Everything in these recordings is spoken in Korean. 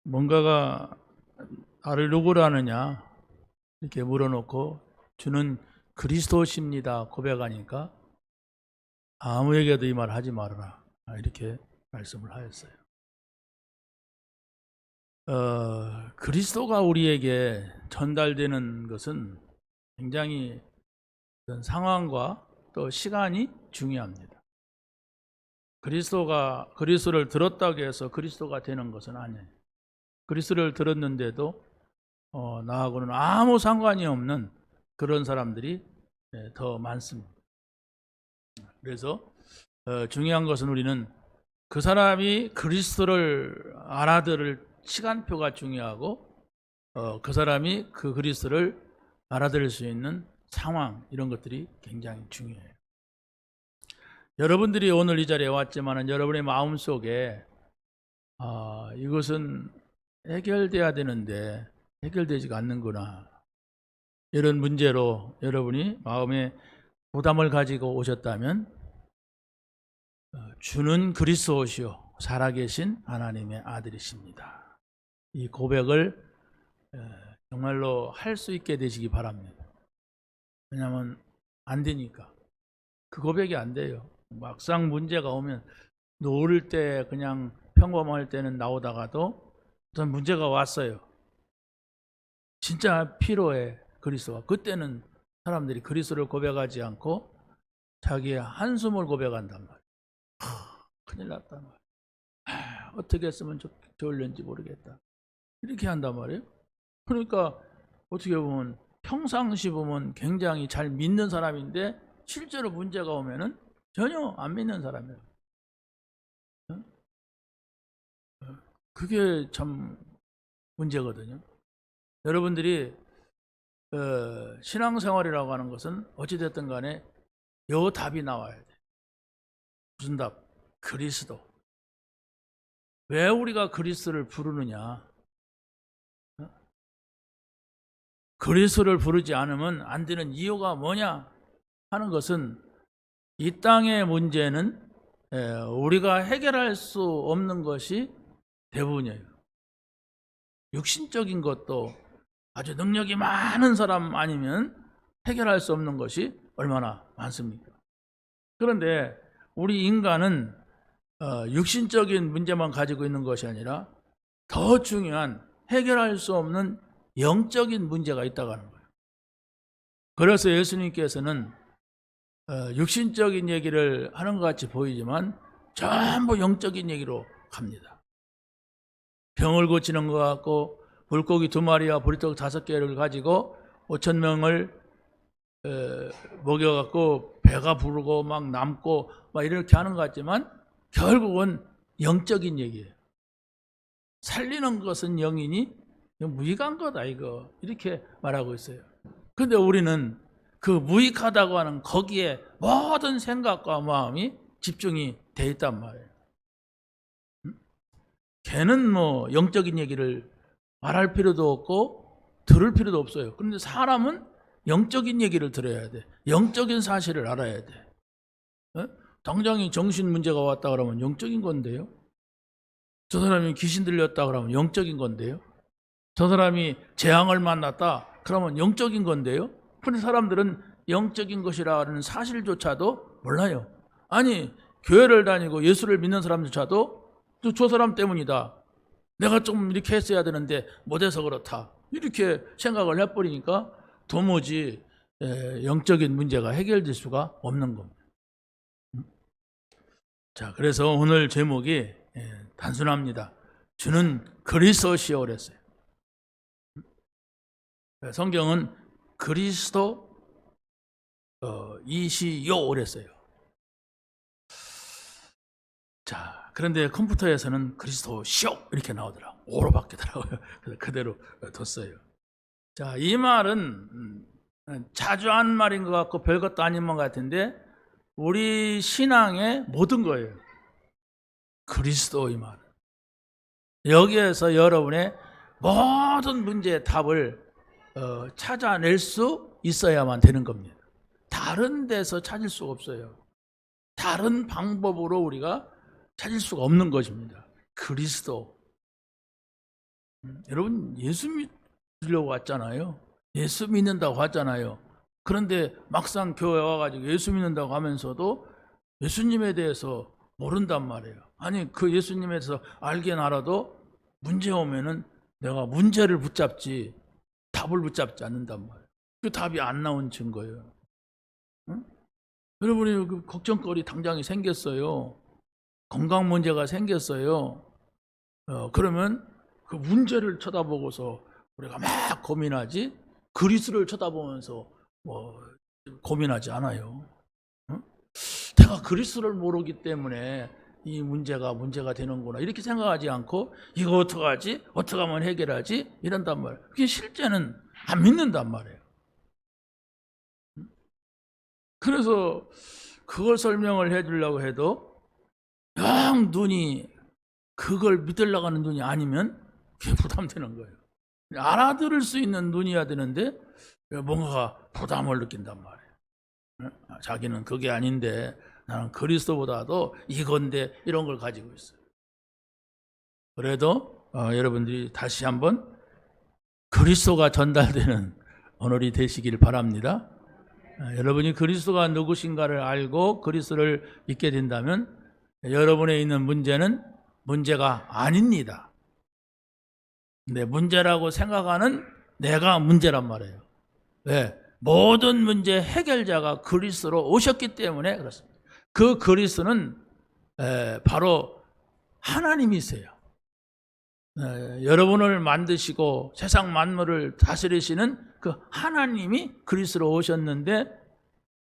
뭔가가 나를 누구로 하느냐 이렇게 물어놓고 주는 그리스도십니다 고백하니까 아무에게도 이 말 하지 말아라 이렇게 말씀을 하였어요. 그리스도가 우리에게 전달되는 것은 굉장히 상황과 또 시간이 중요합니다. 그리스도를 들었다고 해서 그리스도가 되는 것은 아니에요. 그리스도를 들었는데도 나하고는 아무 상관이 없는 그런 사람들이 더 많습니다. 그래서 중요한 것은 우리는 그 사람이 그리스도를 알아들을 시간표가 중요하고 그 사람이 그 그리스도를 알아들을 수 있는 상황 이런 것들이 굉장히 중요해요. 여러분들이 오늘 이 자리에 왔지만 여러분의 마음속에 이것은 해결돼야 되는데 해결되지가 않는구나 이런 문제로 여러분이 마음에 부담을 가지고 오셨다면 주는 그리스도시요 살아계신 하나님의 아들이십니다. 이 고백을 정말로 할 수 있게 되시기 바랍니다. 왜냐하면 안 되니까 그 고백이 안 돼요. 막상 문제가 오면 노을 때 그냥 평범할 때는 나오다가도 어떤 문제가 왔어요. 진짜 필요해 그리스도가. 그때는 사람들이 그리스도를 고백하지 않고 자기의 한숨을 고백한단 말이에요. 큰일 났단 말이에요. 어떻게 했으면 좋을는지 모르겠다. 이렇게 한단 말이에요. 그러니까 어떻게 보면 평상시 보면 굉장히 잘 믿는 사람인데 실제로 문제가 오면은 전혀 안 믿는 사람이에요. 그게 참 문제거든요. 여러분들이 신앙생활이라고 하는 것은 어찌됐든 간에 요 답이 나와야 돼. 무슨 답? 그리스도. 왜 우리가 그리스도를 부르느냐? 그리스도를 부르지 않으면 안 되는 이유가 뭐냐 하는 것은 이 땅의 문제는 우리가 해결할 수 없는 것이 대부분이에요. 육신적인 것도 아주 능력이 많은 사람 아니면 해결할 수 없는 것이 얼마나 많습니까? 그런데 우리 인간은 육신적인 문제만 가지고 있는 것이 아니라 더 중요한 해결할 수 없는 영적인 문제가 있다고 하는 거예요. 그래서 예수님께서는 육신적인 얘기를 하는 것 같이 보이지만 전부 영적인 얘기로 갑니다. 병을 고치는 것 같고 물고기 2마리와 보리떡 5개를 가지고 5,000명을 먹여갖고 배가 부르고 막 남고 막 이렇게 하는 것 같지만 결국은 영적인 얘기예요. 살리는 것은 영이니 무익한 거다 이거 이렇게 말하고 있어요. 그런데 우리는 그 무익하다고 하는 거기에 모든 생각과 마음이 집중이 돼 있단 말이에요. 걔는 뭐 영적인 얘기를 말할 필요도 없고 들을 필요도 없어요. 그런데 사람은 영적인 얘기를 들어야 돼. 영적인 사실을 알아야 돼. 당장이 정신 문제가 왔다 그러면 영적인 건데요. 저 사람이 귀신 들렸다 그러면 영적인 건데요. 저 사람이 재앙을 만났다 그러면 영적인 건데요. 그런데 사람들은 영적인 것이라는 사실조차도 몰라요. 아니 교회를 다니고 예수를 믿는 사람조차도 저 사람 때문이다. 내가 좀 이렇게 했어야 되는데 못해서 그렇다. 이렇게 생각을 해버리니까 도무지 영적인 문제가 해결될 수가 없는 겁니다. 자, 그래서 오늘 제목이 단순합니다. 주는 그리스도시요 그랬어요. 성경은 그리스도 이시요 그랬어요. 자, 그런데 컴퓨터에서는 그리스도시요 이렇게 나오더라고요. 오로 바뀌더라고요. 그래서 그대로 뒀어요. 자, 이 말은 자주 한 말인 것 같고 별것도 아닌 것 같은데 우리 신앙의 모든 거예요. 그리스도 이 말은. 여기에서 여러분의 모든 문제의 답을 찾아낼 수 있어야만 되는 겁니다. 다른 데서 찾을 수가 없어요. 다른 방법으로 우리가 찾을 수가 없는 것입니다. 그리스도. 여러분 예수 믿으려고 왔잖아요. 예수 믿는다고 하잖아요. 그런데 막상 교회 와가지고 예수 믿는다고 하면서도 예수님에 대해서 모른단 말이에요. 아니 그 예수님에 대해서 알긴 알아도 문제 오면은 내가 문제를 붙잡지 답을 붙잡지 않는단 말이에요. 그 답이 안 나온 증거예요. 응? 여러분이 그 걱정거리 당장이 생겼어요. 건강 문제가 생겼어요. 그러면 그 문제를 쳐다보고서 우리가 막 고민하지 그리스를 쳐다보면서 고민하지 않아요. 응? 내가 그리스를 모르기 때문에 이 문제가 되는구나 이렇게 생각하지 않고 이거 어떡하지? 어떻게 하면 해결하지? 이런단 말이에요. 그게 실제는 안 믿는단 말이에요. 그래서 그걸 설명을 해주려고 해도 영 눈이 그걸 믿으려고 하는 눈이 아니면 그게 부담되는 거예요. 알아들을 수 있는 눈이어야 되는데 뭔가가 부담을 느낀단 말이에요. 자기는 그게 아닌데 나는 그리스도보다도 이건데 이런 걸 가지고 있어요. 그래도 여러분들이 다시 한번 그리스도가 전달되는 오늘이 되시길 바랍니다. 여러분이 그리스도가 누구신가를 알고 그리스도를 믿게 된다면 여러분에 있는 문제는 문제가 아닙니다. 근데 문제라고 생각하는 내가 문제란 말이에요. 왜? 모든 문제 해결자가 그리스도로 오셨기 때문에 그렇습니다. 그 그리스도는 바로 하나님이세요. 여러분을 만드시고 세상 만물을 다스리시는 그 하나님이 그리스도로 오셨는데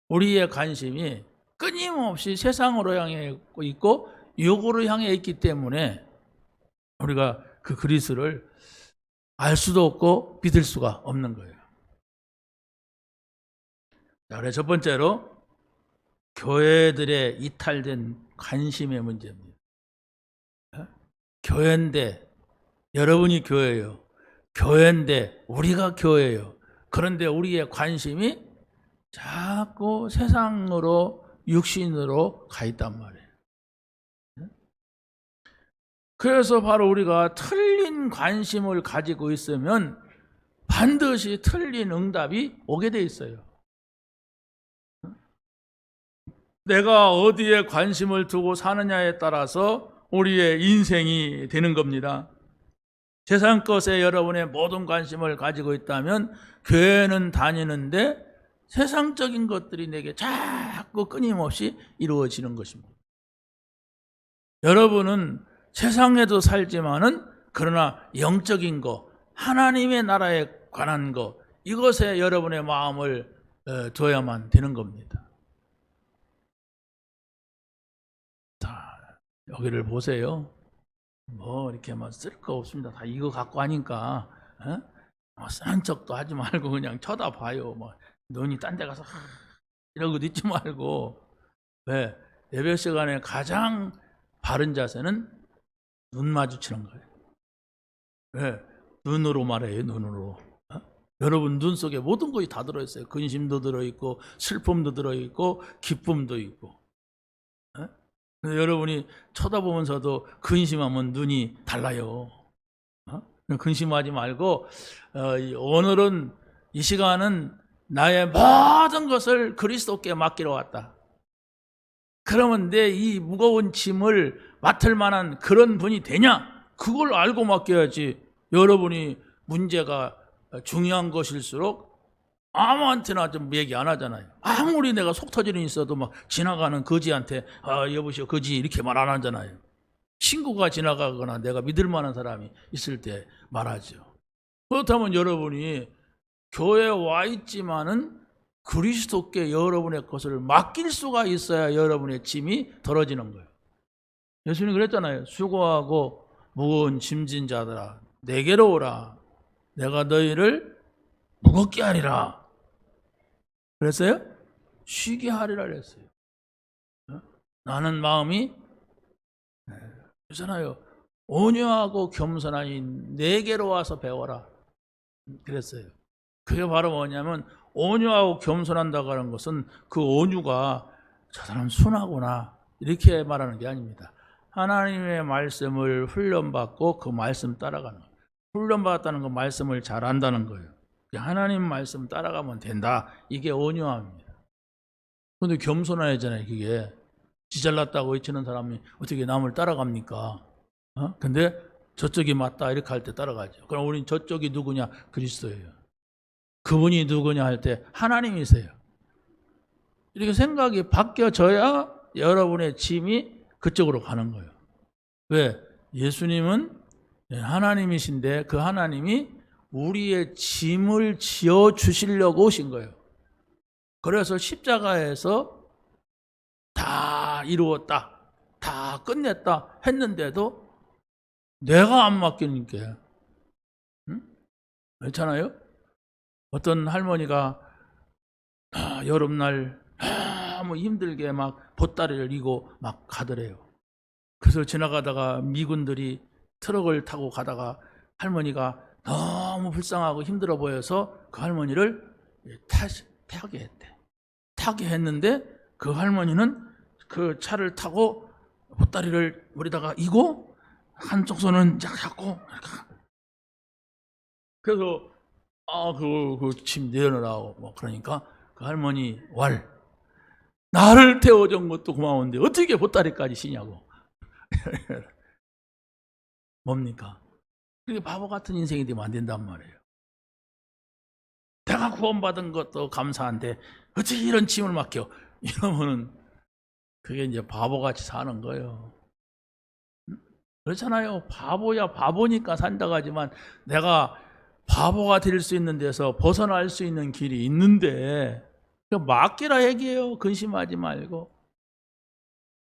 우리의 관심이 끊임없이 세상으로 향해 있고 육으로 향해 있기 때문에 우리가 그 그리스도를 알 수도 없고 믿을 수가 없는 거예요. 자, 그래서 첫 번째로 교회들의 이탈된 관심의 문제입니다. 교회인데 여러분이 교회예요. 교회인데 우리가 교회예요. 그런데 우리의 관심이 자꾸 세상으로 육신으로 가 있단 말이에요. 그래서 바로 우리가 틀린 관심을 가지고 있으면 반드시 틀린 응답이 오게 돼 있어요. 내가 어디에 관심을 두고 사느냐에 따라서 우리의 인생이 되는 겁니다. 세상 것에 여러분의 모든 관심을 가지고 있다면 교회는 다니는데 세상적인 것들이 내게 자꾸 끊임없이 이루어지는 것입니다. 여러분은 세상에도 살지만은 그러나 영적인 거, 하나님의 나라에 관한 거 이것에 여러분의 마음을 둬야만 되는 겁니다. 자, 여기를 보세요. 이렇게 쓸 거 없습니다. 다 이거 갖고 하니까 싼 척도 하지 말고 그냥 쳐다봐요. 눈이 딴 데 가서 이러고 있지 말고. 왜? 예배 시간에 가장 바른 자세는 눈 마주치는 거예요. 왜? 눈으로 말해요. 눈으로. 여러분 눈 속에 모든 것이 다 들어있어요. 근심도 들어있고 슬픔도 들어있고 기쁨도 있고. 여러분이 쳐다보면서도 근심하면 눈이 달라요. 근심하지 말고 오늘은 이 시간은 나의 모든 것을 그리스도께 맡기러 왔다. 그러면 내 이 무거운 짐을 맡을 만한 그런 분이 되냐? 그걸 알고 맡겨야지. 여러분이 문제가 중요한 것일수록 아무한테나 좀 얘기 안 하잖아요. 아무리 내가 속 터지는 있어도 막 지나가는 거지한테 여보시오 거지 이렇게 말 안 하잖아요. 친구가 지나가거나 내가 믿을 만한 사람이 있을 때 말하죠. 그렇다면 여러분이 교회에 와 있지만은 그리스도께 여러분의 것을 맡길 수가 있어야 여러분의 짐이 덜어지는 거예요. 예수님이 그랬잖아요. 수고하고 무거운 짐진 자들아 내게로 오라. 내가 너희를 무겁게 하리라. 그랬어요? 쉬게 하리라 그랬어요. 나는 마음이 그렇잖아요. 온유하고 겸손하니 내게로 와서 배워라. 그랬어요. 그게 바로 뭐냐면 온유하고 겸손한다고 하는 것은 그 온유가 저 사람 순하구나 이렇게 말하는 게 아닙니다. 하나님의 말씀을 훈련받고 그 말씀 따라가는 거예요. 훈련받았다는 건 말씀을 잘 안다는 거예요. 하나님 말씀 따라가면 된다. 이게 온유함입니다. 그런데 겸손해야잖아요. 그게 지잘났다고 외치는 사람이 어떻게 남을 따라갑니까? 근데 저쪽이 맞다 이렇게 할 때 따라가죠. 그럼 우린 저쪽이 누구냐? 그리스도예요. 그분이 누구냐 할 때 하나님이세요. 이렇게 생각이 바뀌어져야 여러분의 짐이 그쪽으로 가는 거예요. 왜? 예수님은 하나님이신데 그 하나님이 우리의 짐을 지어 주시려고 오신 거예요. 그래서 십자가에서 다 이루었다, 다 끝냈다 했는데도 내가 안 맡기니까, 그렇잖아요? 어떤 할머니가 여름날 너무 힘들게 막 보따리를 이고 막 가더래요. 그래서 지나가다가 미군들이 트럭을 타고 가다가 할머니가 너무 불쌍하고 힘들어 보여서 그 할머니를 타게 했대. 타게 했는데 그 할머니는 그 차를 타고 보따리를 머리다가 이고 한쪽 손은 잡고 그래서 그 짐 내려놓으라고 뭐 그러니까 그 할머니 나를 태워준 것도 고마운데 어떻게 보따리까지 쉬냐고. 뭡니까? 그게 바보 같은 인생이 되면 안 된단 말이에요. 내가 구원받은 것도 감사한데 어떻게 이런 짐을 맡겨? 이러면은 그게 이제 바보같이 사는 거예요. 그렇잖아요. 바보야 바보니까 산다고 하지만 내가 바보가 될 수 있는 데서 벗어날 수 있는 길이 있는데 맡기라 얘기해요. 근심하지 말고.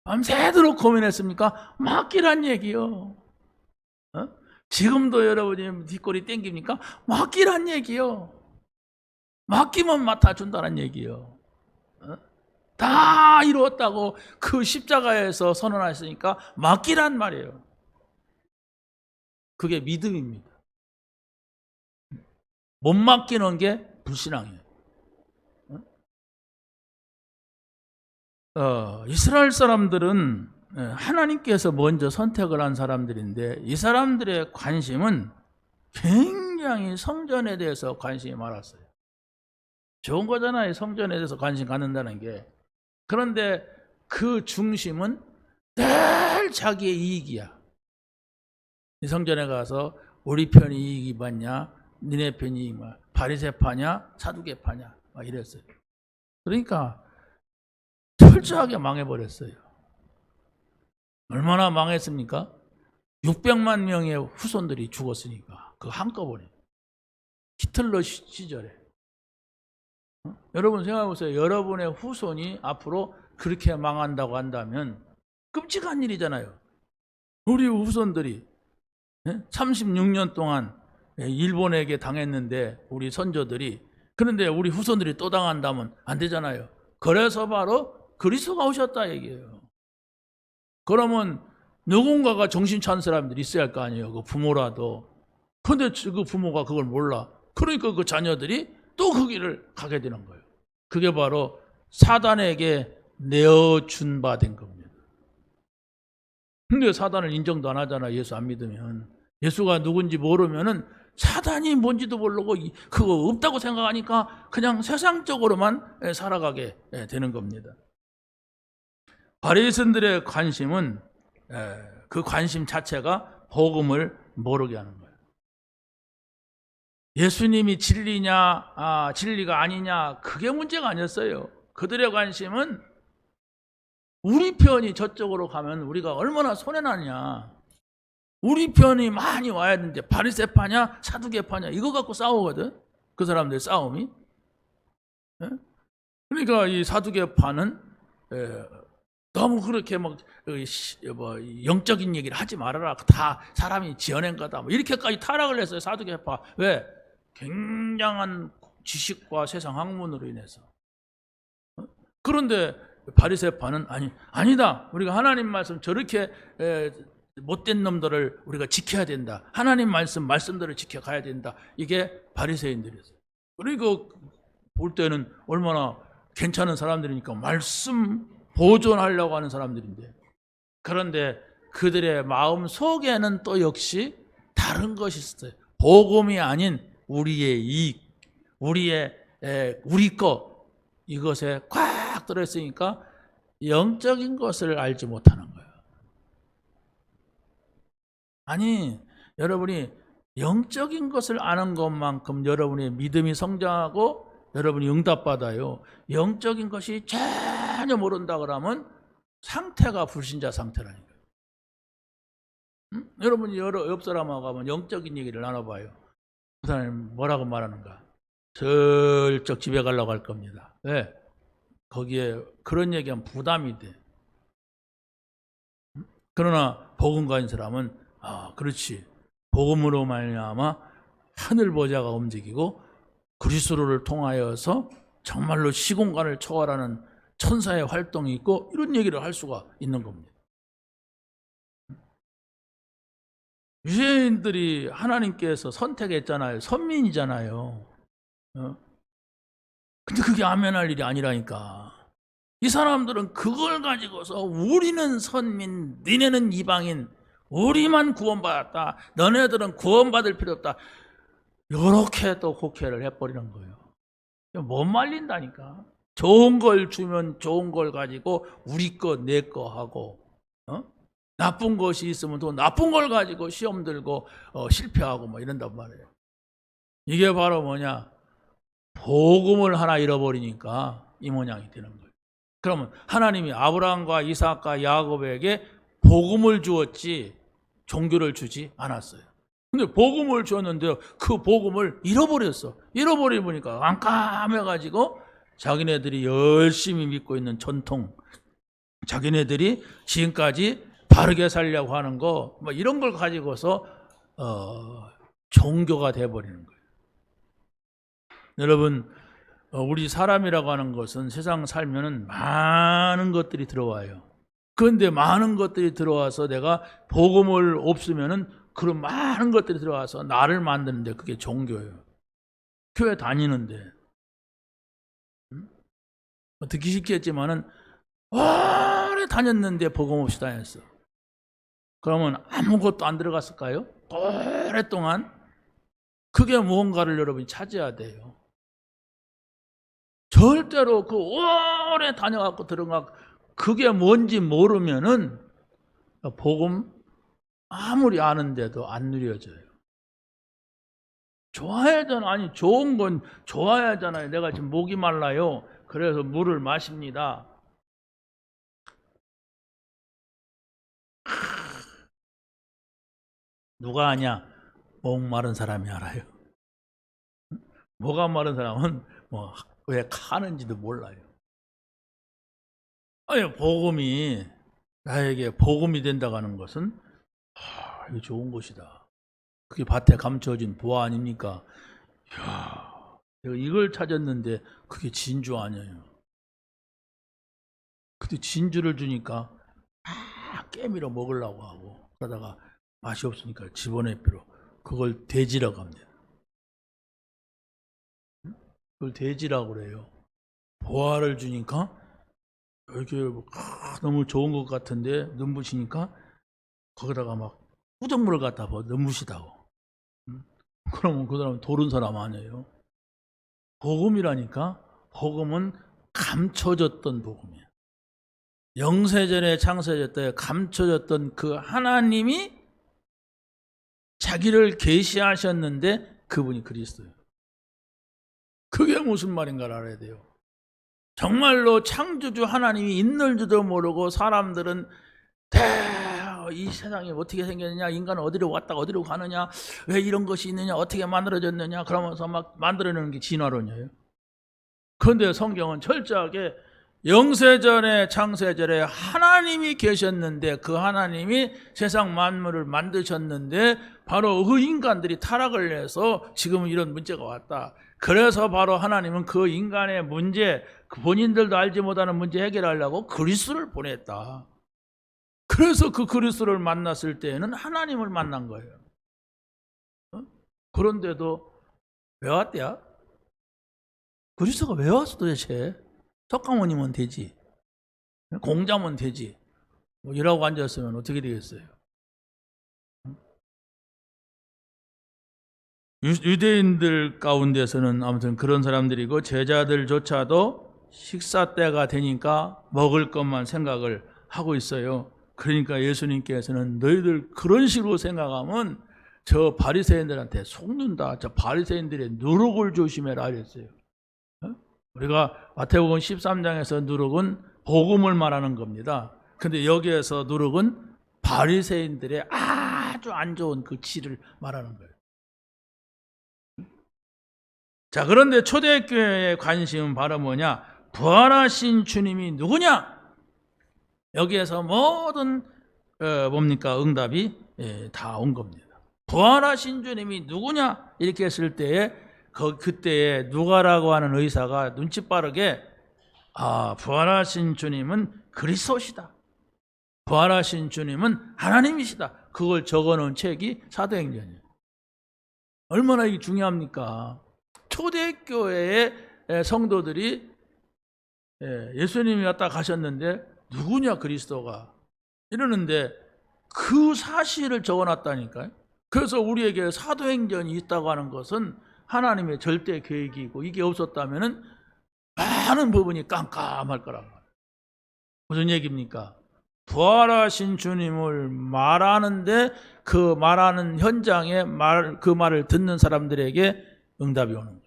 밤새도록 고민했습니까? 맡기란 얘기요. 지금도 여러분이 뒷골이 땡깁니까? 맡기란 얘기요. 맡기면 맡아준다는 얘기요. 다 이루었다고 그 십자가에서 선언하시니까 맡기란 말이에요. 그게 믿음입니다. 못 맡기는 게 불신앙이에요. 이스라엘 사람들은 하나님께서 먼저 선택을 한 사람들인데 이 사람들의 관심은 굉장히 성전에 대해서 관심이 많았어요. 좋은 거잖아요. 성전에 대해서 관심 갖는다는 게. 그런데 그 중심은 늘 자기의 이익이야. 이 성전에 가서 우리 편이 이익이 받냐, 니네 편이 이익이 받냐, 바리새파냐, 사두개파냐 막 이랬어요. 그러니까 철저하게 망해버렸어요. 얼마나 망했습니까? 600만 명의 후손들이 죽었으니까 그 한꺼번에 히틀러 시절에. 여러분 생각해보세요. 여러분의 후손이 앞으로 그렇게 망한다고 한다면 끔찍한 일이잖아요. 우리 후손들이 36년 동안 일본에게 당했는데 우리 선조들이, 그런데 우리 후손들이 또 당한다면 안 되잖아요. 그래서 바로 그리스도가 오셨다 얘기예요. 그러면 누군가가 정신 차린 사람들이 있어야 할 거 아니에요. 그 부모라도. 그런데 그 부모가 그걸 몰라. 그러니까 그 자녀들이 또 그 길을 가게 되는 거예요. 그게 바로 사단에게 내어준 바 된 겁니다. 근데 사단을 인정도 안 하잖아. 예수 안 믿으면. 예수가 누군지 모르면은 사단이 뭔지도 모르고 그거 없다고 생각하니까 그냥 세상적으로만 살아가게 되는 겁니다. 바리새인들의 관심은 그 관심 자체가 복음을 모르게 하는 거예요. 예수님이 진리냐, 진리가 아니냐, 그게 문제가 아니었어요. 그들의 관심은 우리 편이 저쪽으로 가면 우리가 얼마나 손해나냐. 우리 편이 많이 와야 되는데 바리새파냐, 사두개파냐 이거 갖고 싸우거든. 그 사람들의 싸움이. 그러니까 이 사두개파는 너무 그렇게 막 영적인 얘기를 하지 말아라. 다 사람이 지어낸 거다. 뭐 이렇게까지 타락을 했어요. 사두개파. 왜? 굉장한 지식과 세상 학문으로 인해서. 그런데 바리새파는 아니다. 우리가 하나님 말씀 저렇게 못된 놈들을 우리가 지켜야 된다. 하나님 말씀대로 지켜가야 된다. 이게 바리새인들이었어요. 그리고 볼 때는 얼마나 괜찮은 사람들이니까 말씀 보존하려고 하는 사람들인데, 그런데 그들의 마음 속에는 또 역시 다른 것이 있어요. 복음이 아닌 우리의 이익, 우리 거 이것에 꽉 들어있으니까 영적인 것을 알지 못하는 거예요. 아니, 여러분이 영적인 것을 아는 것만큼 여러분의 믿음이 성장하고 여러분이 응답받아요. 영적인 것이 전혀 모른다 그러면 상태가 불신자 상태라니까요. 여러분이 옆 사람하고 가면 영적인 얘기를 나눠봐요. 그 사람이 뭐라고 말하는가? 슬쩍 집에 가려고 할 겁니다. 왜? 거기에 그런 얘기하면 부담이 돼. 그러나 복음 가진 사람은 그렇지. 복음으로 말미암아 하늘 보좌가 움직이고 그리스도를 통하여서 정말로 시공간을 초월하는 천사의 활동이 있고 이런 얘기를 할 수가 있는 겁니다. 유대인들이 하나님께서 선택했잖아요. 선민이잖아요. 근데 그게 아멘할 일이 아니라니까. 이 사람들은 그걸 가지고서 우리는 선민, 니네는 이방인, 우리만 구원받았다. 너네들은 구원받을 필요 없다. 이렇게 또 곡해를 해버리는 거예요. 못 말린다니까. 좋은 걸 주면 좋은 걸 가지고 우리 거, 내 거 하고 나쁜 것이 있으면 또 나쁜 걸 가지고 시험 들고 실패하고 뭐 이런단 말이에요. 이게 바로 뭐냐? 복음을 하나 잃어버리니까 이 모양이 되는 거예요. 그러면 하나님이 아브라함과 이삭과 야곱에게 복음을 주었지 종교를 주지 않았어요. 근데 복음을 주었는데 그 복음을 잃어버렸어. 잃어버리니까 깜깜해가지고 자기네들이 열심히 믿고 있는 전통, 자기네들이 지금까지 바르게 살려고 하는 거, 뭐 이런 걸 가지고서 종교가 돼버리는 거예요. 여러분, 우리 사람이라고 하는 것은 세상 살면은 많은 것들이 들어와요. 그런데 많은 것들이 들어와서 내가 복음을 없으면은 그런 많은 것들이 들어와서 나를 만드는데 그게 종교예요. 교회 다니는데. 듣기 쉽겠지만은 오래 다녔는데 복음 없이 다녔어. 그러면 아무것도 안 들어갔을까요? 오랫동안. 그게 무언가를 여러분이 찾아야 돼요. 절대로 그 오래 다녀갖고 들어가 그게 뭔지 모르면은 복음 아무리 아는데도 안 누려져요. 좋아야잖아. 아니 좋은 건 좋아야잖아요. 내가 지금 목이 말라요. 그래서 물을 마십니다. 누가 아냐? 목 마른 사람이 알아요. 목가 마른 사람은 뭐 왜 가는지도 몰라요. 아니 복음이 나에게 복음이 된다고 하는 것은 이거 좋은 것이다. 그게 밭에 감춰진 보화 아닙니까? 이야, 내가 이걸 찾았는데 그게 진주 아니에요. 근데 진주를 주니까 깨밀어 먹으려고 하고 그러다가 맛이 없으니까 집어내기로 그걸 돼지라고 합니다. 그걸 돼지라고 그래요. 보화를 주니까 이렇게 너무 좋은 것 같은데 눈부시니까 거기다가 막 후정물을 갖다 봐 눈부시다고. 그러면 그 사람은 도른 사람 아니에요. 복음이라니까. 복음은 감춰졌던 복음이야. 영세전에 창세전 때 감춰졌던 그 하나님이 자기를 계시하셨는데 그분이 그리스도예요. 그게 무슨 말인가를 알아야 돼요. 정말로 창조주 하나님이 있는 줄도 모르고 사람들은 이 세상이 어떻게 생겼느냐, 인간은 어디로 왔다가 어디로 가느냐, 왜 이런 것이 있느냐, 어떻게 만들어졌느냐 그러면서 막 만들어내는 게 진화론이에요. 그런데 성경은 철저하게 영세전에 창세전에 하나님이 계셨는데 그 하나님이 세상 만물을 만드셨는데 바로 그 인간들이 타락을 해서 지금 이런 문제가 왔다. 그래서 바로 하나님은 그 인간의 문제, 본인들도 알지 못하는 문제 해결하려고 그리스도를 보냈다. 그래서 그 그리스도를 만났을 때에는 하나님을 만난 거예요. 그런데도 왜 왔대야? 그리스도가 왜 왔어 도대체? 석가모니면 되지, 공자면 되지, 뭐 이라고 앉았으면 어떻게 되겠어요? 유대인들 가운데서는 아무튼 그런 사람들이고 제자들조차도 식사 때가 되니까 먹을 것만 생각을 하고 있어요. 그러니까 예수님께서는 너희들 그런 식으로 생각하면 저 바리새인들한테 속는다. 저 바리새인들의 누룩을 조심해라 이랬어요. 우리가 마태복음 13장에서 누룩은 복음을 말하는 겁니다. 근데 여기에서 누룩은 바리새인들의 아주 안 좋은 그 질을 말하는 거예요. 자, 그런데 초대교회의 관심은 바로 뭐냐? 부활하신 주님이 누구냐? 여기에서 모든 뭡니까? 응답이 다 온 겁니다. 부활하신 주님이 누구냐? 이렇게 했을 때에 그때에 누가라고 하는 의사가 눈치 빠르게 부활하신 주님은 그리스도시다. 부활하신 주님은 하나님이시다. 그걸 적어놓은 책이 사도행전이에요. 얼마나 이게 중요합니까? 초대교회의 성도들이 예수님이 왔다 가셨는데 누구냐 그리스도가 이러는데 그 사실을 적어놨다니까요. 그래서 우리에게 사도행전이 있다고 하는 것은 하나님의 절대 계획이고 이게 없었다면 많은 부분이 깜깜할 거란 말이에요. 무슨 얘기입니까? 부활하신 주님을 말하는데 그 말하는 현장에 그 말을 듣는 사람들에게 응답이 오는 거예요.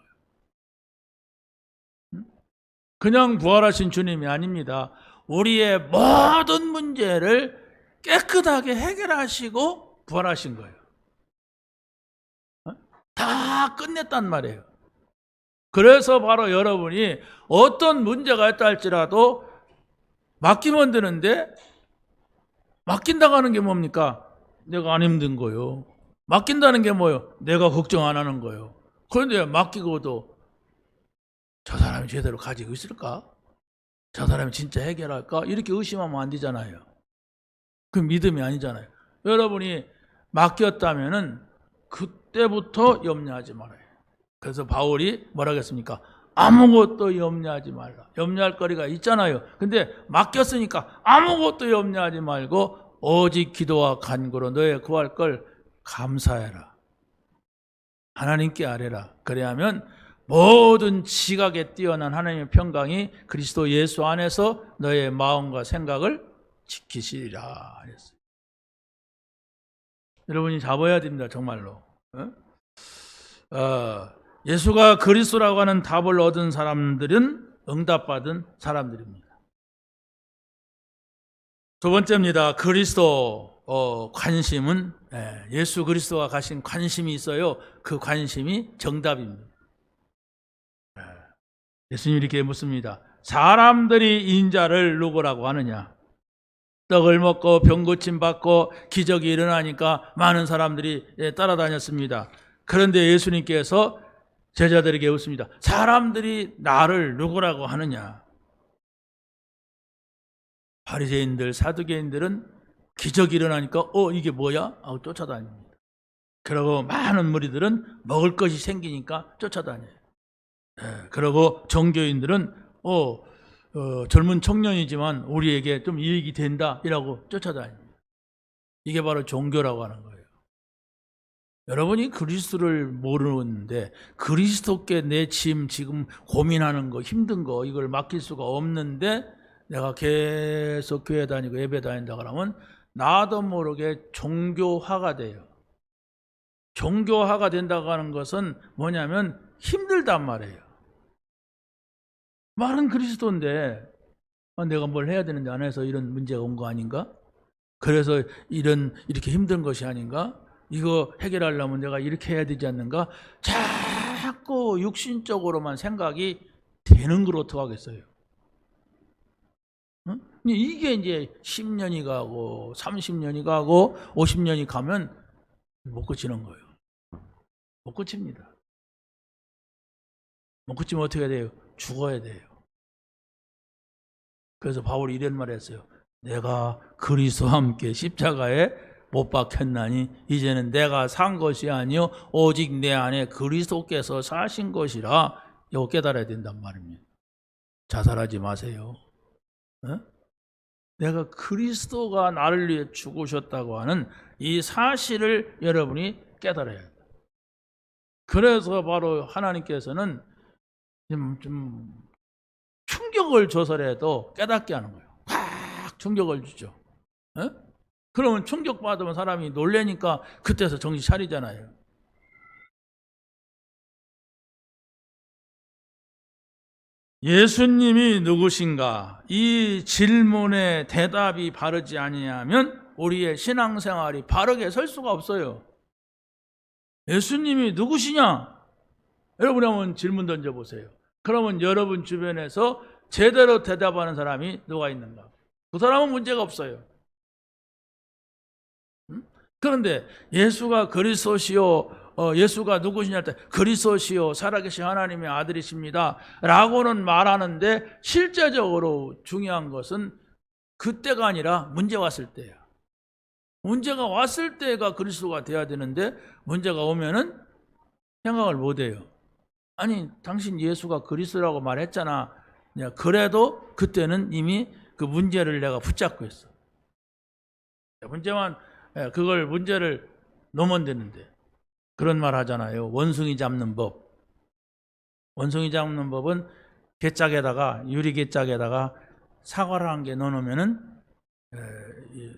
그냥 부활하신 주님이 아닙니다. 우리의 모든 문제를 깨끗하게 해결하시고 부활하신 거예요. 다 끝냈단 말이에요. 그래서 바로 여러분이 어떤 문제가 있다 할지라도 맡기면 되는데 맡긴다고 하는 게 뭡니까? 내가 안 힘든 거요. 맡긴다는 게 뭐예요? 내가 걱정 안 하는 거예요. 그런데 맡기고도 저 사람이 제대로 가지고 있을까? 저 사람이 진짜 해결할까? 이렇게 의심하면 안 되잖아요. 그 믿음이 아니잖아요. 여러분이 맡겼다면은 그때부터 염려하지 말아요. 그래서 바울이 뭐라고 했습니까? 아무것도 염려하지 말라. 염려할 거리가 있잖아요. 근데 맡겼으니까 아무것도 염려하지 말고 오직 기도와 간구로 너의 구할 걸 감사해라. 하나님께 아뢰라. 그래야면 모든 지각에 뛰어난 하나님의 평강이 그리스도 예수 안에서 너의 마음과 생각을 지키시리라 했어요. 여러분이 잡아야 됩니다. 정말로. 예수가 그리스도라고 하는 답을 얻은 사람들은 응답받은 사람들입니다. 두 번째입니다. 그리스도 관심은 예수 그리스도가 가신 관심이 있어요. 그 관심이 정답입니다. 예수님이 이렇게 묻습니다. 사람들이 인자를 누구라고 하느냐? 떡을 먹고 병 고침 받고 기적이 일어나니까 많은 사람들이 따라다녔습니다. 그런데 예수님께서 제자들에게 묻습니다. 사람들이 나를 누구라고 하느냐? 바리새인들, 사두개인들은 기적이 일어나니까 이게 뭐야? 하고 쫓아다닙니다. 그리고 많은 무리들은 먹을 것이 생기니까 쫓아다녀요. 그리고 종교인들은 젊은 청년이지만 우리에게 좀 이익이 된다 이라고 쫓아다닙니다. 이게 바로 종교라고 하는 거예요. 여러분이 그리스도를 모르는데 그리스도께 내 짐 지금 고민하는 거 힘든 거 이걸 맡길 수가 없는데 내가 계속 교회 다니고 예배 다닌다 그러면 나도 모르게 종교화가 돼요. 종교화가 된다고 하는 것은 뭐냐면 힘들단 말이에요. 말은 그리스도인데 내가 뭘 해야 되는데 안 해서 이런 문제가 온 거 아닌가? 그래서 이렇게 힘든 것이 아닌가? 이거 해결하려면 내가 이렇게 해야 되지 않는가? 자꾸 육신적으로만 생각이 되는 걸 어떡하겠어요? 응? 이게 이제 10년이 가고 30년이 가고 50년이 가면 못 고치는 거예요. 못 고칩니다. 못 고치면 어떻게 해야 돼요? 죽어야 돼요. 그래서 바울이 이런 말을 했어요. 내가 그리스도와 함께 십자가에 못 박혔나니 이제는 내가 산 것이 아니요 오직 내 안에 그리스도께서 사신 것이라 이거 깨달아야 된단 말입니다. 자살하지 마세요. 내가 그리스도가 나를 위해 죽으셨다고 하는 이 사실을 여러분이 깨달아야 합니다. 그래서 바로 하나님께서는 좀 충격을 줘서라도 깨닫게 하는 거예요. 팍 충격을 주죠. 에? 그러면 충격받으면 사람이 놀래니까 그때서 정신 차리잖아요. 예수님이 누구신가? 이 질문에 대답이 바르지 아니하면 우리의 신앙생활이 바르게 설 수가 없어요. 예수님이 누구시냐? 여러분이 한번 질문 던져보세요. 그러면 여러분 주변에서 제대로 대답하는 사람이 누가 있는가? 그 사람은 문제가 없어요. 그런데 예수가 그리스도시요, 예수가 누구시냐 할 때 그리스도시요 살아계신 하나님의 아들이십니다 라고는 말하는데 실제적으로 중요한 것은 그때가 아니라 문제 왔을 때야. 문제가 왔을 때가 그리스도가 돼야 되는데 문제가 오면은 생각을 못 해요. 아니 당신 예수가 그리스도라고 말했잖아. 그래도 그때는 이미 그 문제를 내가 붙잡고 있어. 그걸 문제를 놓으면 되는데 그런 말 하잖아요. 원숭이 잡는 법. 원숭이 잡는 법은 개짝에다가 유리 개짝에다가 사과를 한 개 넣어놓으면은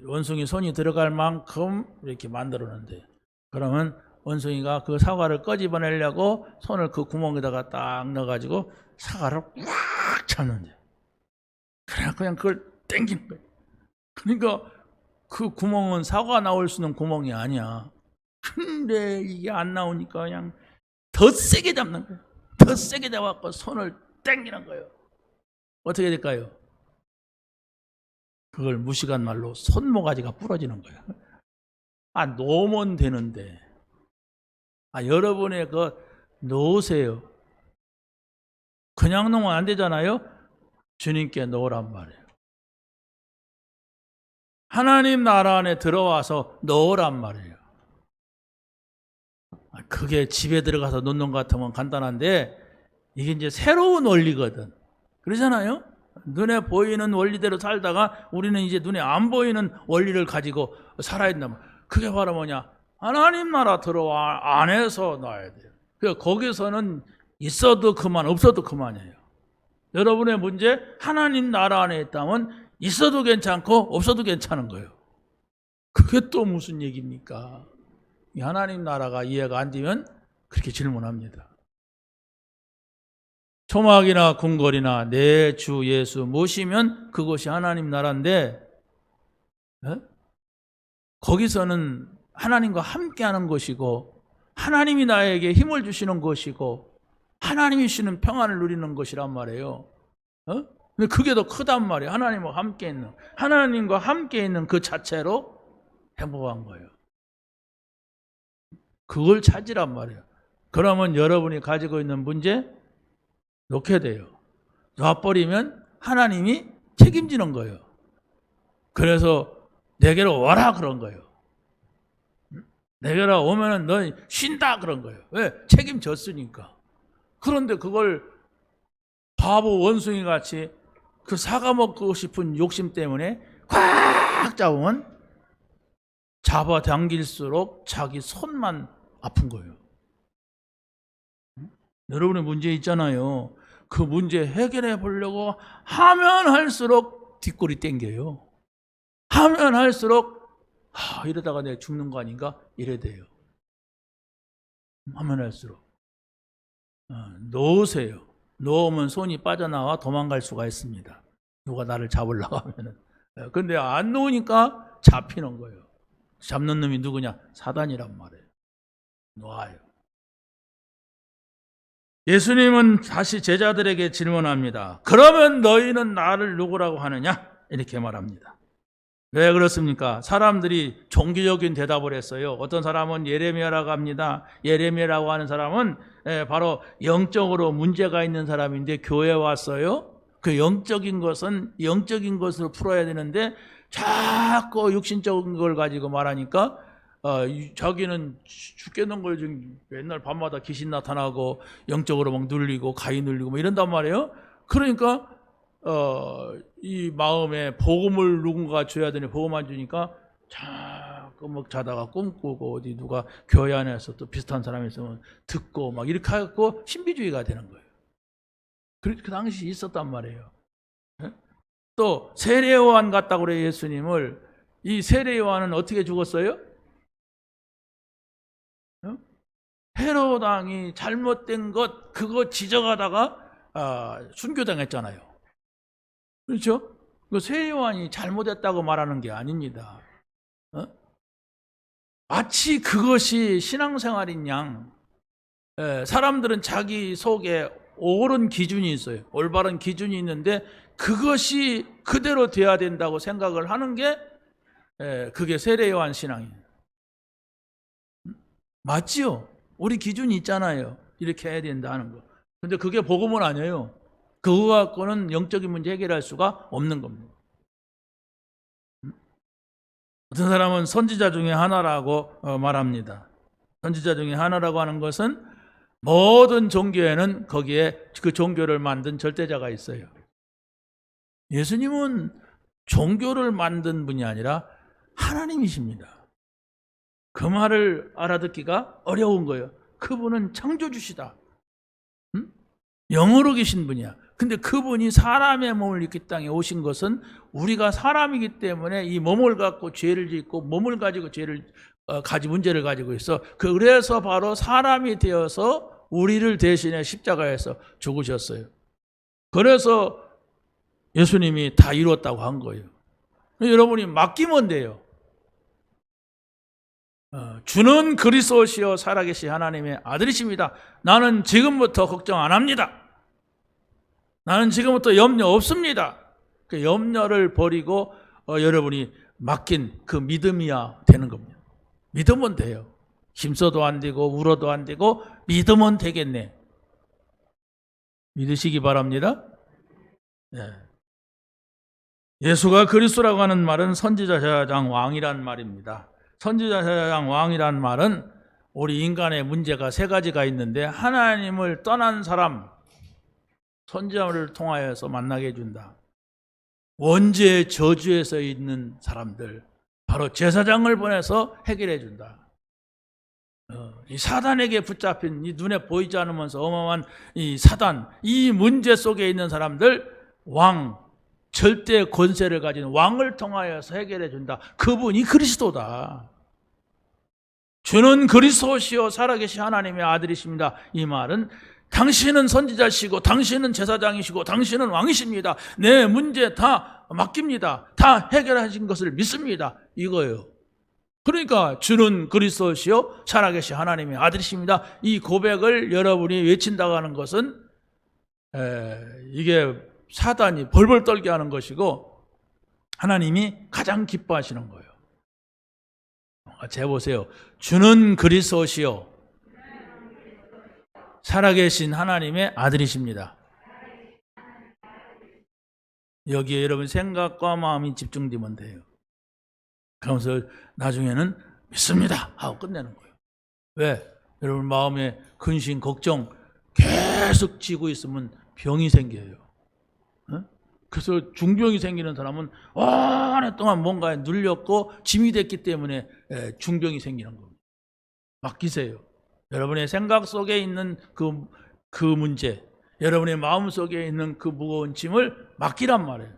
원숭이 손이 들어갈 만큼 이렇게 만들어놓는데 그러면 원숭이가 그 사과를 꺼집어내려고 손을 그 구멍에다가 딱 넣어가지고 사과를 꽉 찼는데 그냥 그걸 땡기는 거예요. 그러니까 그 구멍은 사과 나올 수 있는 구멍이 아니야. 근데 이게 안 나오니까 그냥 더 세게 잡는 거예요. 더 세게 잡아서 손을 땡기는 거예요. 어떻게 될까요? 그걸 무식한 말로 손모가지가 부러지는 거야. 놓으면 되는데. 여러분의 놓으세요. 그냥 놓으면 안 되잖아요. 주님께 놓으란 말이에요. 하나님 나라 안에 들어와서 넣으란 말이에요. 그게 집에 들어가서 놓는 것 같으면 간단한데 이게 이제 새로운 원리거든. 그러잖아요. 눈에 보이는 원리대로 살다가 우리는 이제 눈에 안 보이는 원리를 가지고 살아야 된다. 그게 바로 뭐냐? 하나님 나라 들어와 안에서 놔야 돼요. 그러니까 거기서는 있어도 그만 없어도 그만이에요. 여러분의 문제 하나님 나라 안에 있다면 있어도 괜찮고 없어도 괜찮은 거예요. 그게 또 무슨 얘기입니까? 이 하나님 나라가 이해가 안 되면 그렇게 질문합니다. 초막이나 궁궐이나 내 주 예수 모시면 그것이 하나님 나라인데 거기서는 하나님과 함께하는 것이고 하나님이 나에게 힘을 주시는 것이고 하나님이 주시는 평안을 누리는 것이란 말이에요. 근데 그게 더 크단 말이에요. 하나님과 함께 있는 그 자체로 행복한 거예요. 그걸 찾으란 말이에요. 그러면 여러분이 가지고 있는 문제 놓게 돼요. 놔버리면 하나님이 책임지는 거예요. 그래서 내게로 와라 그런 거예요. 내게로 오면은 너 쉰다 그런 거예요. 왜? 책임졌으니까. 그런데 그걸 바보 원숭이 같이 그 사과 먹고 싶은 욕심 때문에 꽉 잡으면 잡아당길수록 자기 손만 아픈 거예요. 여러분의 문제 있잖아요. 그 문제 해결해 보려고 하면 할수록 뒷골이 땡겨요. 하면 할수록 이러다가 내가 죽는 거 아닌가? 이래 돼요. 하면 할수록 놓으세요. 놓으면 손이 빠져나와 도망갈 수가 있습니다. 누가 나를 잡으려고 하면은. 근데 안 놓으니까 잡히는 거예요. 잡는 놈이 누구냐? 사단이란 말이에요. 놓아요. 예수님은 다시 제자들에게 질문합니다. 그러면 너희는 나를 누구라고 하느냐? 이렇게 말합니다. 왜 그렇습니까? 사람들이 종교적인 대답을 했어요. 어떤 사람은 예레미야라고 합니다. 예레미야라고 하는 사람은 바로 영적으로 문제가 있는 사람인데 교회에 왔어요. 그 영적인 것을 풀어야 되는데 자꾸 육신적인 걸 가지고 말하니까 자기는 죽겠는 걸 지금 맨날 밤마다 귀신 나타나고 영적으로 막 눌리고 가위 눌리고 뭐 이런단 말이에요. 그러니까 이 마음에 복음을 누군가 줘야 되니 복음 안 주니까 자꾸 막 자다가 꿈꾸고 어디 누가 교회 안에서 또 비슷한 사람이 있으면 듣고 막 이렇게 하고 신비주의가 되는 거예요. 그 당시 있었단 말이에요. 또 세례요한 같다고 그래요. 예수님을. 이 세례요한은 어떻게 죽었어요? 헤롯 왕이 잘못된 것 그거 지적하다가 순교당했잖아요. 그렇죠? 그 세례요한이 잘못했다고 말하는 게 아닙니다. 마치 그것이 신앙생활인 양, 사람들은 자기 속에 옳은 기준이 있어요. 올바른 기준이 있는데 그것이 그대로 돼야 된다고 생각을 하는 게 그게 세례요한 신앙이에요. 맞지요? 우리 기준이 있잖아요. 이렇게 해야 된다 하는 거. 근데 그게 복음은 아니에요. 그거 갖고는 영적인 문제 해결할 수가 없는 겁니다. 어떤 사람은 선지자 중에 하나라고 말합니다. 선지자 중에 하나라고 하는 것은 모든 종교에는 거기에 그 종교를 만든 절대자가 있어요. 예수님은 종교를 만든 분이 아니라 하나님이십니다. 그 말을 알아듣기가 어려운 거예요. 그분은 창조주시다. 영으로 계신 분이야. 근데 그분이 사람의 몸을 입고 이 땅에 오신 것은 우리가 사람이기 때문에 이 몸을 갖고 죄를 짓고 몸을 가지고 문제를 가지고 있어. 그래서 바로 사람이 되어서 우리를 대신해 십자가에서 죽으셨어요. 그래서 예수님이 다 이뤘다고 한 거예요. 여러분이 맡기면 돼요. 주는 그리스도시요 살아계신 하나님의 아들이십니다. 나는 지금부터 걱정 안 합니다. 나는 지금부터 염려 없습니다. 그 염려를 버리고 여러분이 맡긴 그 믿음이야 되는 겁니다. 믿으면 돼요. 힘써도 안 되고 울어도 안 되고 믿으면 되겠네. 믿으시기 바랍니다. 네. 예수가 그리스도라고 하는 말은 선지자, 제사장, 왕이란 말입니다. 선지자, 제사장, 왕이란 말은 우리 인간의 문제가 세 가지가 있는데 하나님을 떠난 사람, 선지자를 통하여서 만나게 해준다. 원죄의 저주에서 있는 사람들, 바로 제사장을 보내서 해결해 준다. 이 사단에게 붙잡힌 이 눈에 보이지 않으면서 어마어마한 이 사단, 이 문제 속에 있는 사람들, 왕, 절대 권세를 가진 왕을 통하여서 해결해 준다. 그분이 그리스도다. 주는 그리스도시요 살아계신 하나님의 아들이십니다. 이 말은 당신은 선지자시고 당신은 제사장이시고 당신은 왕이십니다. 내 문제 다 맡깁니다. 다 해결하신 것을 믿습니다. 이거예요. 그러니까 주는 그리스도시요 살아계신 하나님의 아들이십니다. 이 고백을 여러분이 외친다고 하는 것은 이게 사단이 벌벌 떨게 하는 것이고 하나님이 가장 기뻐하시는 거예요. 재보세요. 주는 그리스도시요 살아계신 하나님의 아들이십니다. 여기에 여러분 생각과 마음이 집중되면 돼요. 그러면서 나중에는 믿습니다 하고 끝내는 거예요. 왜? 여러분 마음에 근심, 걱정 계속 지고 있으면 병이 생겨요. 그래서 중병이 생기는 사람은 오랫동안 뭔가에 눌렸고 짐이 됐기 때문에 중병이 생기는 겁니다. 맡기세요. 여러분의 생각 속에 있는 그 문제, 여러분의 마음 속에 있는 그 무거운 짐을 맡기란 말이에요.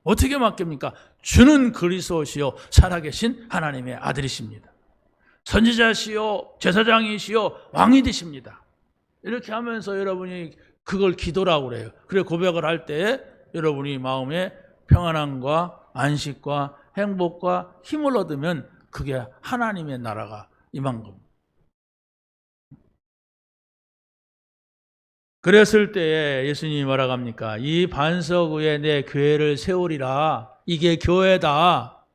어떻게 맡깁니까? 주는 그리스도시요 살아계신 하나님의 아들이십니다. 선지자시요 제사장이시요 왕이 되십니다. 이렇게 하면서 여러분이 그걸 기도라고 그래요. 그래 고백을 할 때 여러분이 마음에 평안함과 안식과 행복과 힘을 얻으면 그게 하나님의 나라가 임한 겁니다. 그랬을 때에 예수님이 뭐라고 합니까? 이 반석 위에 내 교회를 세우리라. 이게 교회다.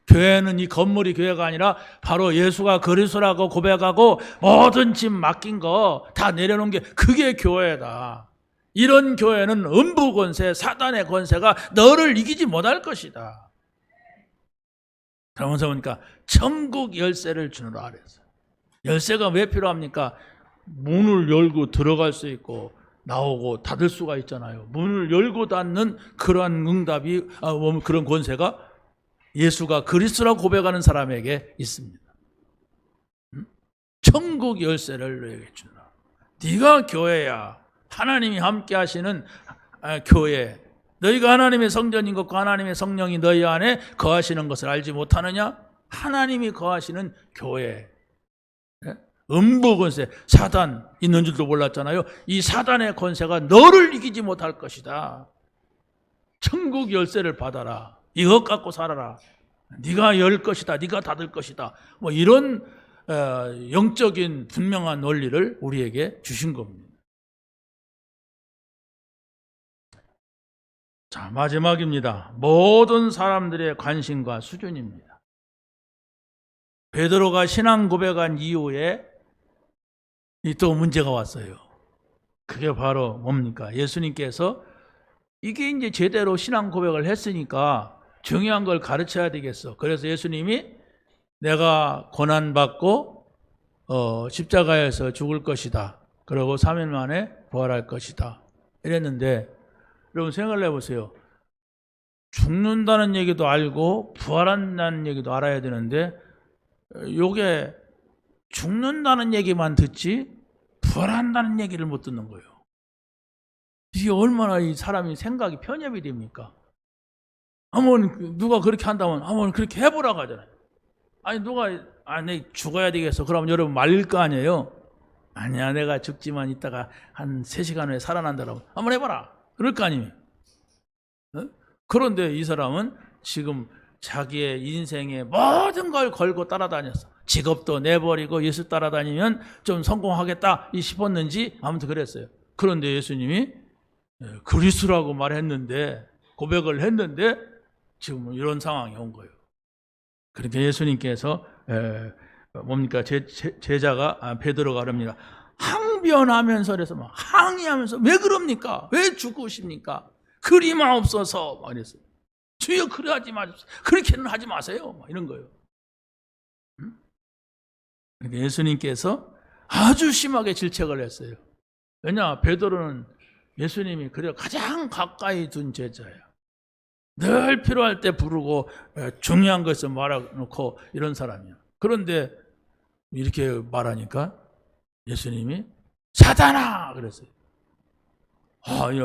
교회는 이 건물이 교회가 아니라 바로 예수가 그리스도라고 고백하고 모든 짐 맡긴 거 다 내려놓은 게 그게 교회다. 이런 교회는 음부 권세, 사단의 권세가 너를 이기지 못할 것이다. 그러면서 보니까 천국 열쇠를 주노라 그랬어요. 열쇠가 왜 필요합니까? 문을 열고 들어갈 수 있고 나오고 닫을 수가 있잖아요. 문을 열고 닫는 그러한 응답이 그런 권세가 예수가 그리스도라고 고백하는 사람에게 있습니다. 천국 열쇠를 너에게 주노라. 네가 교회야. 하나님이 함께 하시는 교회. 너희가 하나님의 성전인 것과 하나님의 성령이 너희 안에 거하시는 것을 알지 못하느냐? 하나님이 거하시는 교회. 음부 권세, 사단 있는 줄도 몰랐잖아요. 이 사단의 권세가 너를 이기지 못할 것이다. 천국 열쇠를 받아라. 이것 갖고 살아라. 네가 열 것이다. 네가 닫을 것이다. 뭐 이런 영적인 분명한 원리를 우리에게 주신 겁니다. 자, 마지막입니다. 모든 사람들의 관심과 수준입니다. 베드로가 신앙 고백한 이후에 또 문제가 왔어요. 그게 바로 뭡니까? 예수님께서 이게 이제 제대로 신앙 고백을 했으니까 중요한 걸 가르쳐야 되겠어. 그래서 예수님이 내가 고난받고 십자가에서 죽을 것이다. 그리고 3일 만에 부활할 것이다. 이랬는데 여러분 생각을 해보세요. 죽는다는 얘기도 알고 부활한다는 얘기도 알아야 되는데 요게 죽는다는 얘기만 듣지 부활한다는 얘기를 못 듣는 거예요. 이게 얼마나 이 사람이 생각이 편협이 됩니까? 한번 누가 그렇게 한다면 한번 그렇게 해보라고 하잖아요. 아니 누가 내 죽어야 되겠어. 그러면 여러분 말릴 거 아니에요. 아니야 내가 죽지만 있다가 한 3시간 후에 살아난다라고 한번 해봐라. 그럴 거 아니에요. 그런데 이 사람은 지금 자기의 인생의 모든 걸 걸고 따라다녔어. 직업도 내버리고 예수 따라다니면 좀 성공하겠다 싶었는지 아무튼 그랬어요. 그런데 예수님이 그리스도라고 말했는데 고백을 했는데 지금 이런 상황이 온 거예요. 그러니까 예수님께서 뭡니까 제자가 베드로가 그럽니다. 항변하면서 그래서 막 항의하면서 왜 그럽니까? 왜 죽으십니까? 그리 마옵소서 말했어요. 주여 그래 하지 마십시오. 그렇게는 하지 마세요. 막 이런 거예요. 그러니까 예수님께서 아주 심하게 질책을 했어요. 왜냐 베드로는 예수님이 그래 가장 가까이 둔 제자예요. 늘 필요할 때 부르고 중요한 것을 말해놓고 이런 사람이야. 그런데 이렇게 말하니까 예수님이 사단아 그랬어요.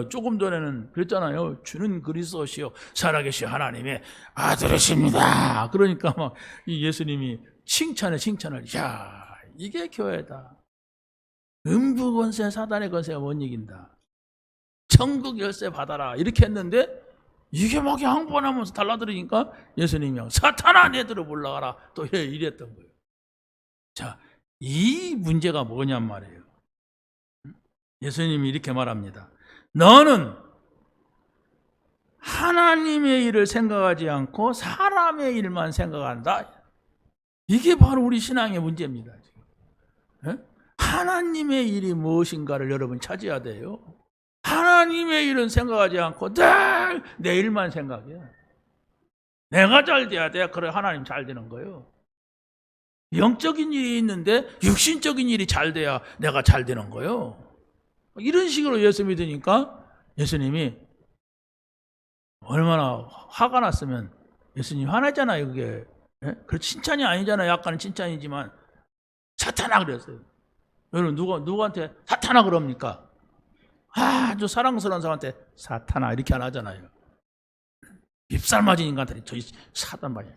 조금 전에는 그랬잖아요. 주는 그리스도시요 살아계신 하나님의 아들이십니다. 그러니까 막 이 예수님이 칭찬을 야 이게 교회다. 음부 권세 사단의 권세가 못 이긴다. 천국 열쇠 받아라 이렇게 했는데 이게 막 양보하면서 달라들으니까 예수님이 사탄아 내들어 올라가라 또 이랬던 거예요. 자, 이 문제가 뭐냔 말이에요. 예수님이 이렇게 말합니다. 너는 하나님의 일을 생각하지 않고 사람의 일만 생각한다. 이게 바로 우리 신앙의 문제입니다. 하나님의 일이 무엇인가를 여러분 찾아야 돼요. 하나님의 일은 생각하지 않고 늘 내 일만 생각해. 내가 잘 돼야 돼. 그래 하나님 잘 되는 거예요. 영적인 일이 있는데 육신적인 일이 잘 돼야 내가 잘 되는 거예요. 이런 식으로 예수 믿으니까 예수님이 얼마나 화가 났으면 예수님 화나잖아요. 그게 그 칭찬이 아니잖아요. 약간은 칭찬이지만 사탄아 그랬어요. 여러분 누구한테 사탄아 그럽니까? 아주 사랑스러운 사람한테 사탄아 이렇게 안 하잖아요. 밉살 맞은 인간들이 저희 사단 말이야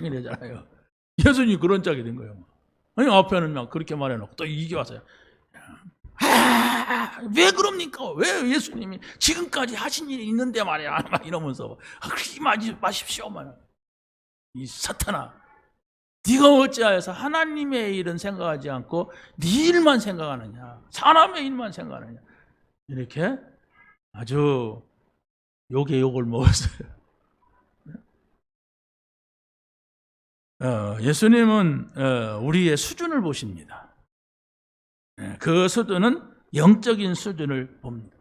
이러잖아요. 예수님이 그런 짝이 된 거예요. 아니 앞에는 막 그렇게 말해놓고 또 이게 왔어요. 왜 그럽니까? 왜 예수님이 지금까지 하신 일이 있는데 말이야 막 이러면서 그러지 마십시오 말. 이 사탄아 네가 어찌하여서 하나님의 일은 생각하지 않고 네 일만 생각하느냐 사람의 일만 생각하느냐 이렇게 아주 욕에 욕을 먹었어요. 예수님은 우리의 수준을 보십니다. 그 수준은 영적인 수준을 봅니다.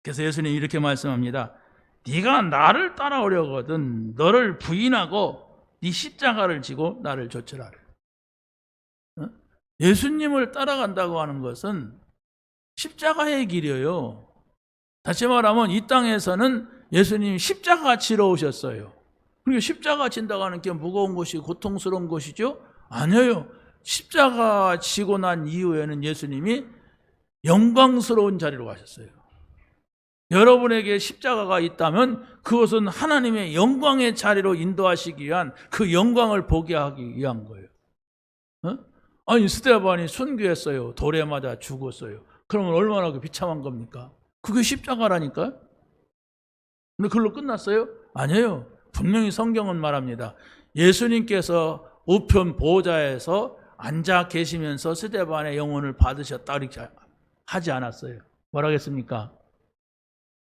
그래서 예수님이 이렇게 말씀합니다. 네가 나를 따라오려거든 너를 부인하고 네 십자가를 지고 나를 좇으라. 예수님을 따라간다고 하는 것은 십자가의 길이에요. 다시 말하면 이 땅에서는 예수님이 십자가 지러 오셨어요. 그리고 십자가 진다고 하는 게 무거운 것이 고통스러운 것이죠? 아니에요. 십자가 지고 난 이후에는 예수님이 영광스러운 자리로 가셨어요. 여러분에게 십자가가 있다면 그것은 하나님의 영광의 자리로 인도하시기 위한 그 영광을 보게 하기 위한 거예요. 아니 스데반이 순교했어요. 돌에 맞아 죽었어요. 그러면 얼마나 비참한 겁니까? 그게 십자가라니까요. 근데 그걸로 끝났어요? 아니에요. 분명히 성경은 말합니다. 예수님께서 우편 보좌에서 앉아 계시면서 스데반의 영혼을 받으셨다 이렇게 하지 않았어요. 뭐라겠습니까?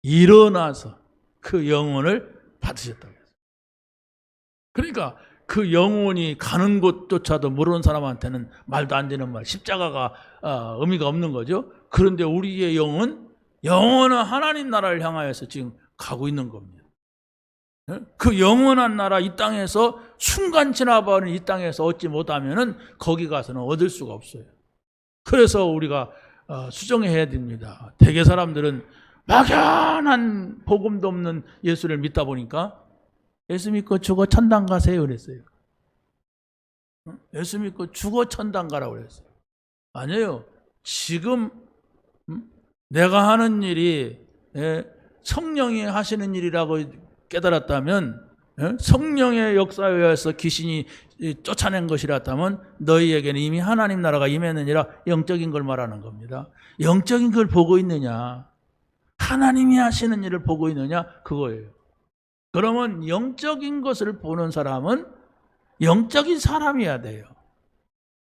일어나서 그 영혼을 받으셨다고 했어요. 그러니까 그 영혼이 가는 곳조차도 모르는 사람한테는 말도 안 되는 말, 십자가가 의미가 없는 거죠. 그런데 우리의 영혼은 하나님 나라를 향하여서 지금 가고 있는 겁니다. 그 영원한 나라 이 땅에서 순간 지나버리는 이 땅에서 얻지 못하면은 거기 가서는 얻을 수가 없어요. 그래서 우리가 수정해야 됩니다. 대개 사람들은 막연한 복음도 없는 예수를 믿다 보니까 예수 믿고 죽어 천당 가세요 그랬어요. 예수 믿고 죽어 천당 가라고 그랬어요. 아니에요. 지금 내가 하는 일이 성령이 하시는 일이라고 깨달았다면, 성령의 역사에 의해서 귀신이 쫓아낸 것이라면 너희에게는 이미 하나님 나라가 임했느니라 영적인 걸 말하는 겁니다. 영적인 걸 보고 있느냐, 하나님이 하시는 일을 보고 있느냐, 그거예요. 그러면 영적인 것을 보는 사람은 영적인 사람이어야 돼요.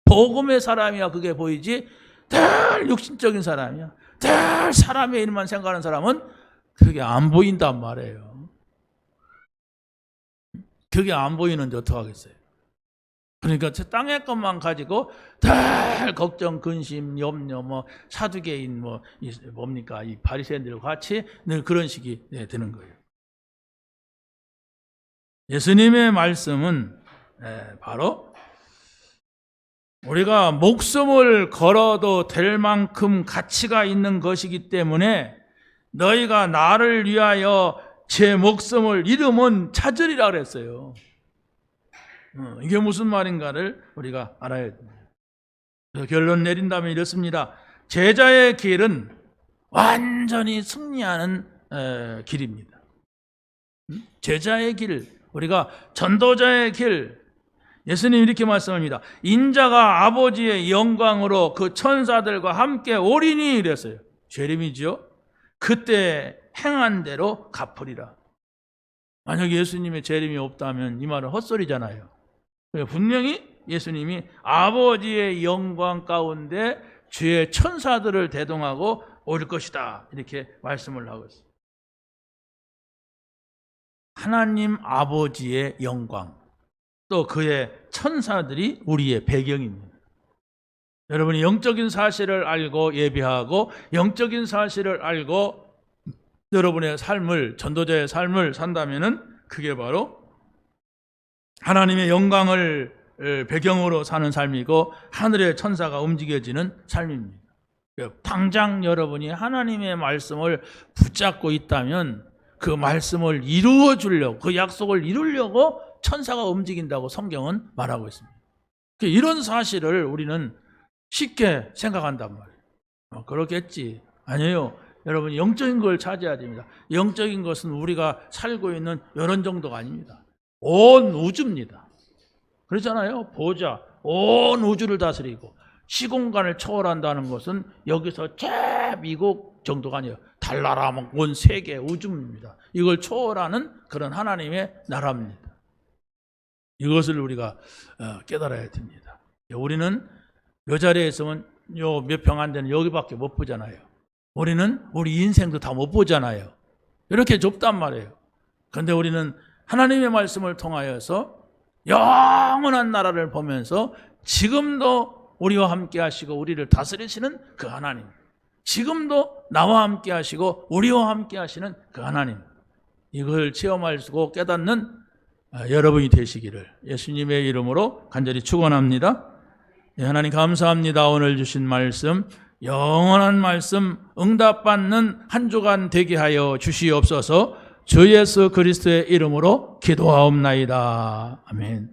복음의 사람이야 그게 보이지, 늘 육신적인 사람이야, 늘 사람의 일만 생각하는 사람은 그게 안 보인단 말이에요. 그게 안 보이는데 어떡하겠어요? 그러니까 땅의 것만 가지고 늘 걱정, 근심, 염려, 사두개인, 뭡니까? 이 바리새인들과 같이 늘 그런 식이 되는 거예요. 예수님의 말씀은 바로 우리가 목숨을 걸어도 될 만큼 가치가 있는 것이기 때문에 너희가 나를 위하여 제 목숨을 잃으면 찾으리라 그랬어요. 이게 무슨 말인가를 우리가 알아야 됩니다. 결론 내린다면 이렇습니다. 제자의 길은 완전히 승리하는 길입니다. 제자의 길, 우리가 전도자의 길, 예수님 이렇게 말씀합니다. 인자가 아버지의 영광으로 그 천사들과 함께 오리니 이랬어요. 재림이죠. 그때 행한 대로 갚으리라. 만약 예수님의 재림이 없다면 이 말은 헛소리잖아요. 분명히 예수님이 아버지의 영광 가운데 주의 천사들을 대동하고 올 것이다 이렇게 말씀을 하고 있어요. 하나님 아버지의 영광, 또 그의 천사들이 우리의 배경입니다. 여러분이 영적인 사실을 알고 예배하고 영적인 사실을 알고 여러분의 삶을, 전도자의 삶을 산다면은 그게 바로 하나님의 영광을 배경으로 사는 삶이고 하늘의 천사가 움직여지는 삶입니다. 당장 여러분이 하나님의 말씀을 붙잡고 있다면 그 말씀을 이루어 주려고, 그 약속을 이루려고 천사가 움직인다고 성경은 말하고 있습니다. 이런 사실을 우리는 쉽게 생각한단 말이에요. 그렇겠지. 아니에요. 여러분 영적인 걸 찾아야 됩니다. 영적인 것은 우리가 살고 있는 이런 정도가 아닙니다. 온 우주입니다. 그렇잖아요. 보자, 온 우주를 다스리고 시공간을 초월한다는 것은 여기서 저 미국 정도가 아니에요. 달나라 온 세계 우주입니다. 이걸 초월하는 그런 하나님의 나라입니다. 이것을 우리가 깨달아야 됩니다. 우리는 이 자리에 있으면 요 몇 평 안 되는 여기밖에 못 보잖아요. 우리는 우리 인생도 다 못 보잖아요. 이렇게 좁단 말이에요. 그런데 우리는 하나님의 말씀을 통하여서 영원한 나라를 보면서 지금도 우리와 함께 하시고 우리를 다스리시는 그 하나님, 지금도 나와 함께 하시고 우리와 함께 하시는 그 하나님, 이걸 체험하시고 깨닫는 여러분이 되시기를 예수님의 이름으로 간절히 축원합니다. 하나님 감사합니다. 오늘 주신 말씀, 영원한 말씀 응답받는 한 주간 되게 하여 주시옵소서. 주 예수 그리스도의 이름으로 기도하옵나이다. 아멘.